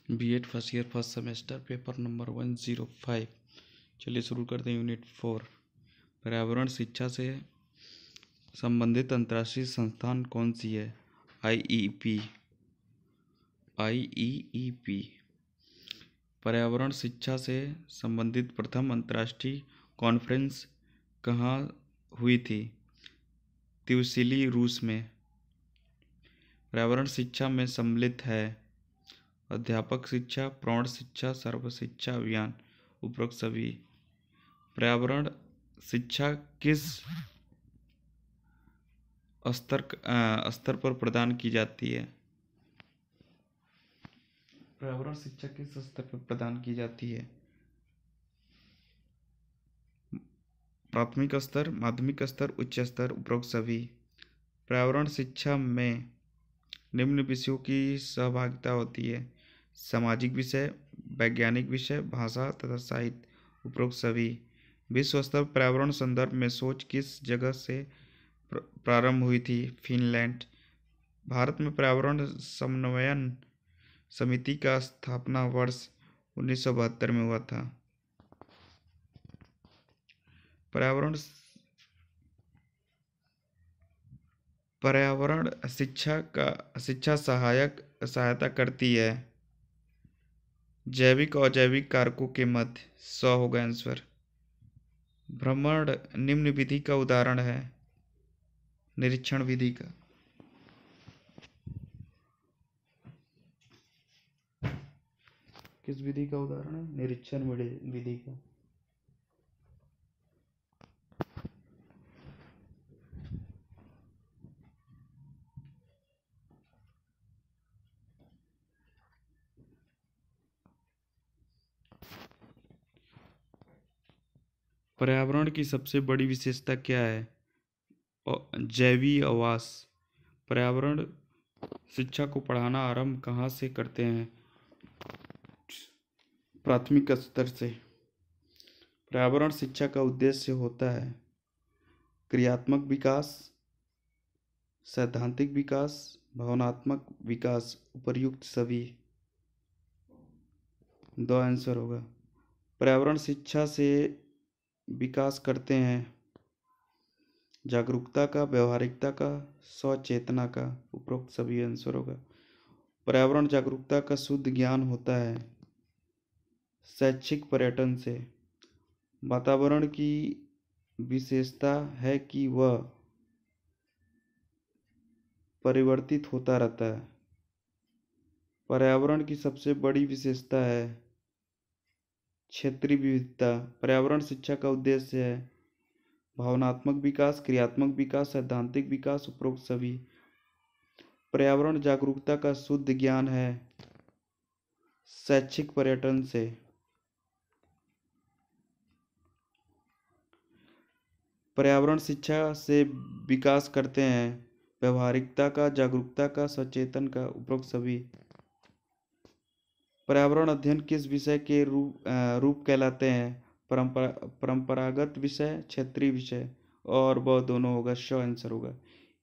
BEd first year first semester paper number 105। चलिए शुरू करते हैं। यूनिट 4 पर्यावरण शिक्षा से संबंधित अंतर्राष्ट्रीय संस्थान कौन सी है? आईईपी। पर्यावरण शिक्षा से संबंधित प्रथम अंतर्राष्ट्रीय कॉन्फ्रेंस कहाँ हुई थी? त्यूसिली, रूस में। पर्यावरण शिक्षा में सम्मिलित है अध्यापक शिक्षा, प्रौढ़ शिक्षा, सर्व शिक्षा अभियान, उपरोक्त सभी। पर्यावरण शिक्षा किस स्तर पर प्रदान की जाती है? पर्यावरण शिक्षा किस स्तर पर प्रदान की जाती है? प्राथमिक स्तर, माध्यमिक स्तर, उच्च स्तर, उपरोक्त सभी। पर्यावरण शिक्षा में निम्न विषयों की सहभागिता होती है: सामाजिक विषय, वैज्ञानिक विषय, भाषा तथा साहित्य, उपरोक्त सभी। विश्व स्तर पर्यावरण संदर्भ में सोच किस जगह से प्रारंभ हुई थी? फिनलैंड। भारत में पर्यावरण समन्वयन समिति का स्थापना वर्ष 1972 में हुआ था। पर्यावरण शिक्षा सहायता करती है जैविक और अजैविक कारकों के मध्य। 100 होगा आंसर। भ्रमण निम्न विधि का उदाहरण है? निरीक्षण विधि का। किस विधि का उदाहरण है? निरीक्षण विधि का। पर्यावरण की सबसे बड़ी विशेषता क्या है? जैवीय आवास। पर्यावरण शिक्षा को पढ़ाना आरंभ कहाँ से करते हैं? प्राथमिक स्तर से। पर्यावरण शिक्षा का उद्देश्य होता है क्रियात्मक विकास, सैद्धांतिक विकास, भावनात्मक विकास, उपर्युक्त सभी। 2 आंसर होगा। पर्यावरण शिक्षा से विकास करते हैं जागरूकता का, व्यवहारिकता का, सचेतना का, उपरोक्त सभी आंसर होगा। पर्यावरण जागरूकता का शुद्ध ज्ञान होता है शैक्षिक पर्यटन से। वातावरण की विशेषता है कि वह परिवर्तित होता रहता है। पर्यावरण की सबसे बड़ी विशेषता है क्षेत्रीय विविधता। पर्यावरण शिक्षा का उद्देश्य है भावनात्मक विकास, क्रियात्मक विकास, सैद्धांतिक विकास, उपरोक्त सभी। पर्यावरण जागरूकता का शुद्ध ज्ञान है शैक्षिक पर्यटन से। पर्यावरण शिक्षा से विकास करते हैं व्यवहारिकता का, जागरूकता का, सचेतन का, उपरोक्त सभी। पर्यावरण अध्ययन किस विषय के रूप कहलाते हैं? परंपरागत विषय, क्षेत्रीय विषय, और वह दोनों होगा। आंसर होगा।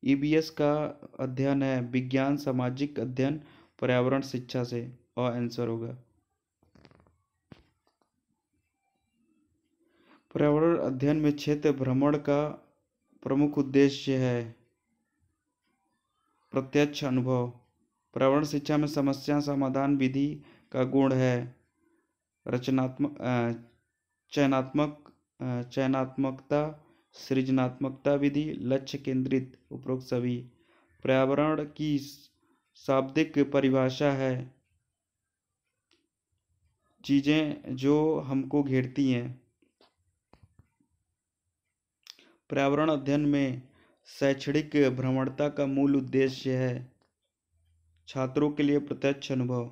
ईबीएस का अध्ययन है विज्ञान सामाजिक अध्ययन पर्यावरण शिक्षा से, और आंसर होगा। पर्यावरण अध्ययन में क्षेत्र भ्रमण का प्रमुख उद्देश्य है प्रत्यक्ष अनुभव। पर्यावरण शिक्षा में समस्या समाधान विधि का गुण है चयनात्मकता, सृजनात्मकता विधि, लक्ष्य केंद्रित, उपरोक्त सभी। पर्यावरण की शाब्दिक परिभाषा है चीजें जो हमको घेरती हैं। पर्यावरण अध्ययन में शैक्षणिक भ्रमणता का मूल उद्देश्य है छात्रों के लिए प्रत्यक्ष अनुभव।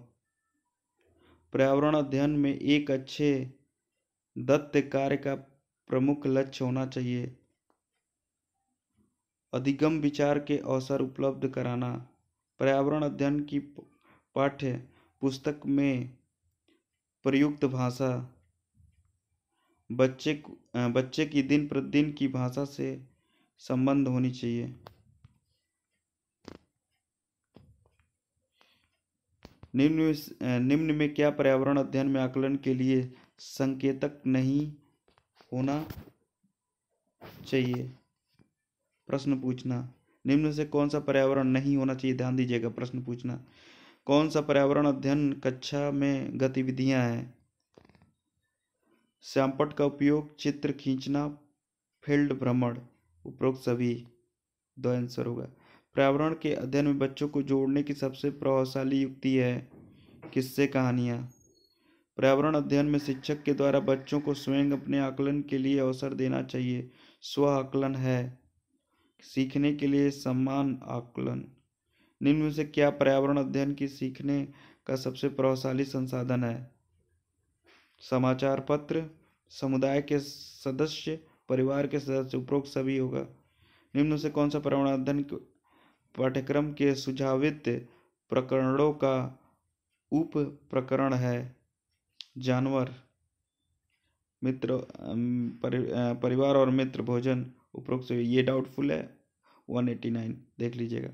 पर्यावरण अध्ययन में एक अच्छे दत्त कार्य का प्रमुख लक्ष्य होना चाहिए अधिगम विचार के अवसर उपलब्ध कराना। पर्यावरण अध्ययन की पाठ्य पुस्तक में प्रयुक्त भाषा बच्चे की दिन प्रतिदिन की भाषा से संबंध होनी चाहिए। निम्न में क्या पर्यावरण अध्ययन में आकलन के लिए संकेतक नहीं होना चाहिए? प्रश्न पूछना। निम्न से कौन सा पर्यावरण नहीं होना चाहिए? ध्यान दीजिएगा, प्रश्न पूछना। कौन सा पर्यावरण अध्ययन कक्षा में गतिविधियां हैं? श्यामपट्ट का उपयोग, चित्र खींचना, फील्ड भ्रमण। उपरोक्त सभी। दो आंसर होगा। पर्यावरण के अध्ययन में बच्चों को जोड़ने की सबसे प्रभावशाली युक्ति है किस्से कहानियां। पर्यावरण अध्ययन में शिक्षक के द्वारा बच्चों को स्वयं अपने आकलन के लिए अवसर देना चाहिए। स्व आकलन है। सीखने के लिए समान आकलन। निम्न में से क्या पर्यावरण अध्ययन की सीखने का सबसे प्रभावशाली संसाधन है? समाचार पत्र, समुदाय के सदस्य, परिवार के सदस्य। उपरोक्त सभी होगा। निम्न से कौन सा पर्यावरण अध्ययन पाठ्यक्रम के सुझावित प्रकरणों का उप प्रकरण है? जानवर, मित्र, परिवार और मित्र, भोजन। उपरोक्त सभी। ये डाउटफुल है, 189 देख लीजिएगा।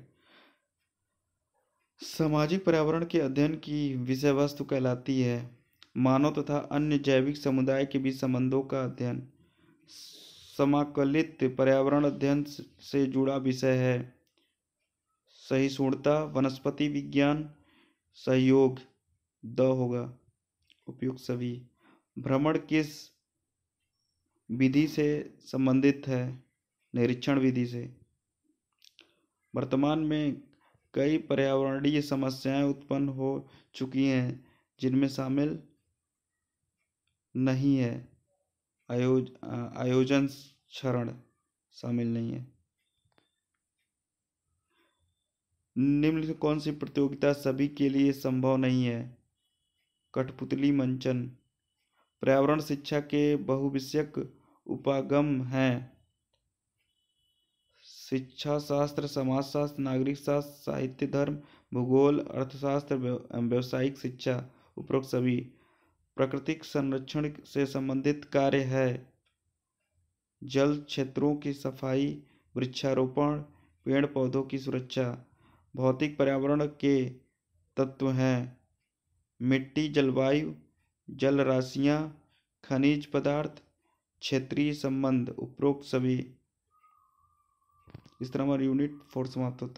सामाजिक पर्यावरण के अध्ययन की विषय वस्तु कहलाती है मानव तथा अन्य जैविक समुदाय के बीच संबंधों का अध्ययन। समाकलित पर्यावरण अध्ययन से जुड़ा विषय है सहिष्णुता, वनस्पति विज्ञान, सहयोग। द होगा। उपयुक्त सभी। भ्रमण किस विधि से संबंधित है? निरीक्षण विधि से। वर्तमान में कई पर्यावरणीय समस्याएं उत्पन्न हो चुकी हैं जिनमें शामिल नहीं है आयोजन क्षरण शामिल नहीं है। निम्न से कौन सी प्रतियोगिता सभी के लिए संभव नहीं है? कठपुतली मंचन। पर्यावरण शिक्षा के बहुविषयक उपागम हैं शिक्षा शास्त्र, समाजशास्त्र, नागरिक शास्त्र, साहित्य, धर्म, भूगोल, अर्थशास्त्र, व्यावसायिक शिक्षा। उपरोक्त सभी। प्राकृतिक संरक्षण से संबंधित कार्य है जल क्षेत्रों की सफाई, वृक्षारोपण, पेड़ पौधों की सुरक्षा। भौतिक पर्यावरण के तत्व हैं मिट्टी, जलवायु, जल राशियां, खनिज पदार्थ, क्षेत्रीय संबंध। उपरोक्त सभी। इस तरह हमारा यूनिट 4 समाप्त होता है।